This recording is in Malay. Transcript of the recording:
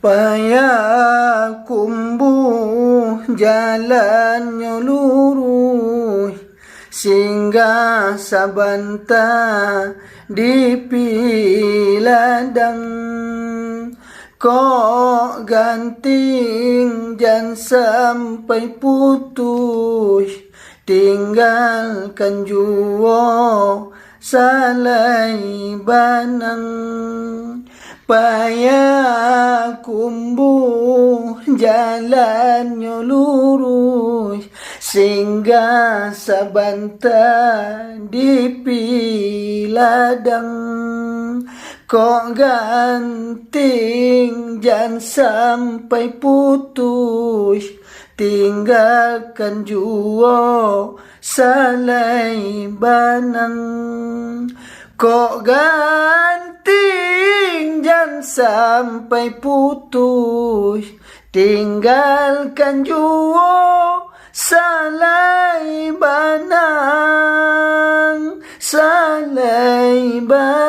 Payakumbuh jalannya lurus, singgah sabanta di piladang. Kok ganting jan sampai putus, tinggalkan jua salai banang. Payakumbuh jalannya lurus, singgah sabanta di piladang. Kok ganting jan sampai putus, tinggalkan jua salai banang. Kok ganting jan sampai putus, tinggalkan jua salai banang, salai banang.